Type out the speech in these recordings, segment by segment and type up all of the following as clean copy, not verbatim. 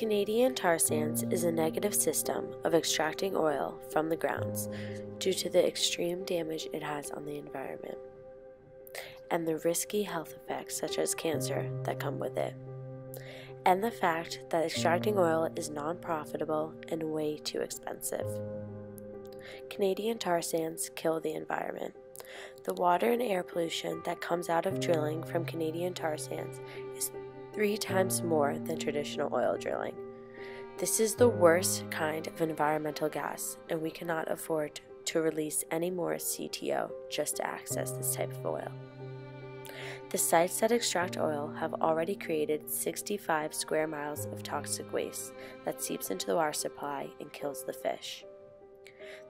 Canadian tar sands is a negative system of extracting oil from the grounds due to the extreme damage it has on the environment and the risky health effects such as cancer that come with it, and the fact that extracting oil is non-profitable and way too expensive. Canadian tar sands kill the environment. The water and air pollution that comes out of drilling from Canadian tar sands is 3 times more than traditional oil drilling. This is the worst kind of environmental gas, and we cannot afford to release any more CTO just to access this type of oil. The sites that extract oil have already created 65 square miles of toxic waste that seeps into the water supply and kills the fish.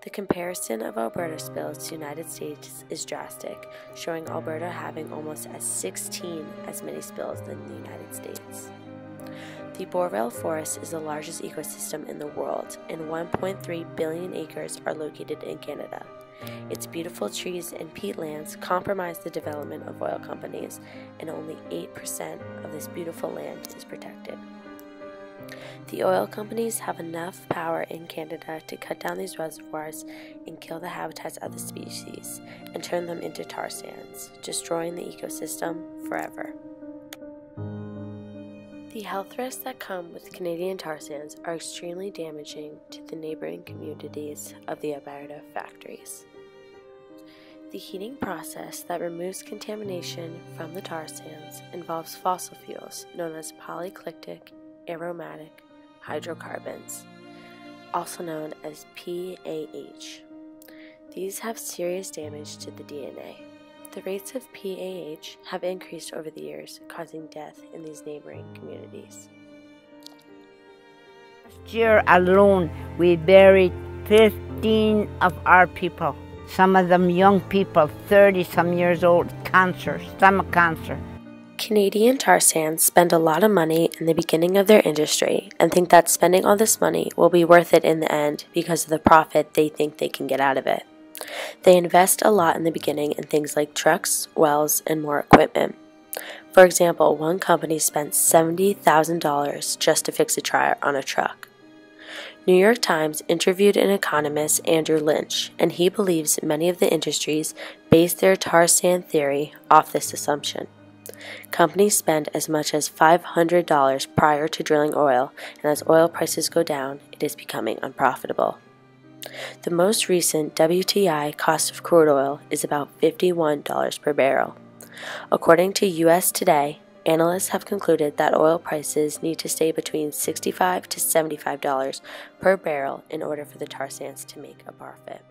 The comparison of Alberta spills to the United States is drastic, showing Alberta having almost 16 as many spills than the United States. The boreal forest is the largest ecosystem in the world, and 1.3 billion acres are located in Canada. Its beautiful trees and peatlands compromise the development of oil companies, and only 8% of this beautiful land is protected. The oil companies have enough power in Canada to cut down these reservoirs and kill the habitats of the species and turn them into tar sands, destroying the ecosystem forever. The health risks that come with Canadian tar sands are extremely damaging to the neighboring communities of the Alberta factories. The heating process that removes contamination from the tar sands involves fossil fuels known as polyclitic aromatic hydrocarbons, also known as PAH. These have serious damage to the DNA. The rates of PAH have increased over the years, causing death in these neighboring communities. Last year alone, we buried 15 of our people. Some of them young people, 30-some years old, cancer, stomach cancer. Canadian tar sands spend a lot of money in the beginning of their industry and think that spending all this money will be worth it in the end because of the profit they think they can get out of it. They invest a lot in the beginning in things like trucks, wells, and more equipment. For example, one company spent $70,000 just to fix a tire on a truck. New York Times interviewed an economist, Andrew Lynch, and he believes many of the industries base their tar sand theory off this assumption. Companies spend as much as $500 prior to drilling oil, and as oil prices go down, it is becoming unprofitable. The most recent WTI cost of crude oil is about $51 per barrel. According to US Today, analysts have concluded that oil prices need to stay between $65 to $75 per barrel in order for the tar sands to make a profit.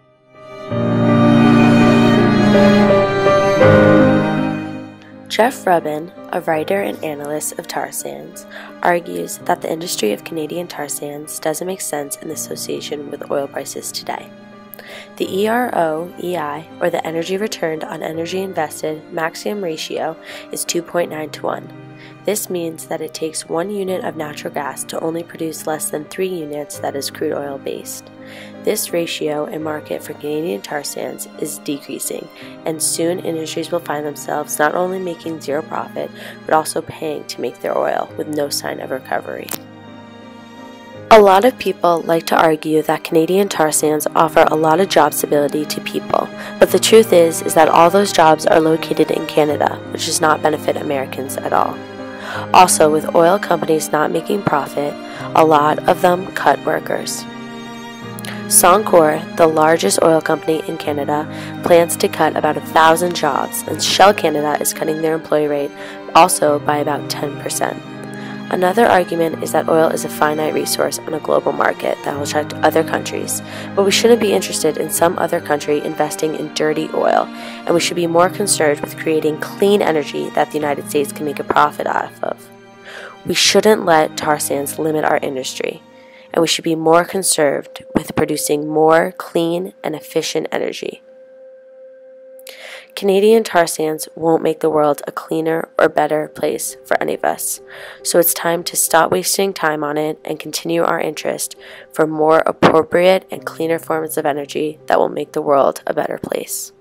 Jeff Rubin, a writer and analyst of tar sands, argues that the industry of Canadian tar sands doesn't make sense in association with oil prices today. The ERO-EI, or the Energy Returned on Energy Invested maximum ratio, is 2.9 to 1. This means that it takes 1 unit of natural gas to only produce less than 3 units that is crude oil based. This ratio and market for Canadian tar sands is decreasing, and soon industries will find themselves not only making zero profit, but also paying to make their oil with no sign of recovery. A lot of people like to argue that Canadian tar sands offer a lot of job stability to people, but the truth is that all those jobs are located in Canada, which does not benefit Americans at all. Also, with oil companies not making profit, a lot of them cut workers. Suncor, the largest oil company in Canada, plans to cut about 1,000 jobs, and Shell Canada is cutting their employee rate also by about 10%. Another argument is that oil is a finite resource on a global market that will attract other countries, but we shouldn't be interested in some other country investing in dirty oil, and we should be more concerned with creating clean energy that the United States can make a profit off of. We shouldn't let tar sands limit our industry, and we should be more concerned with producing more clean and efficient energy. Canadian tar sands won't make the world a cleaner or better place for any of us, so it's time to stop wasting time on it and continue our interest for more appropriate and cleaner forms of energy that will make the world a better place.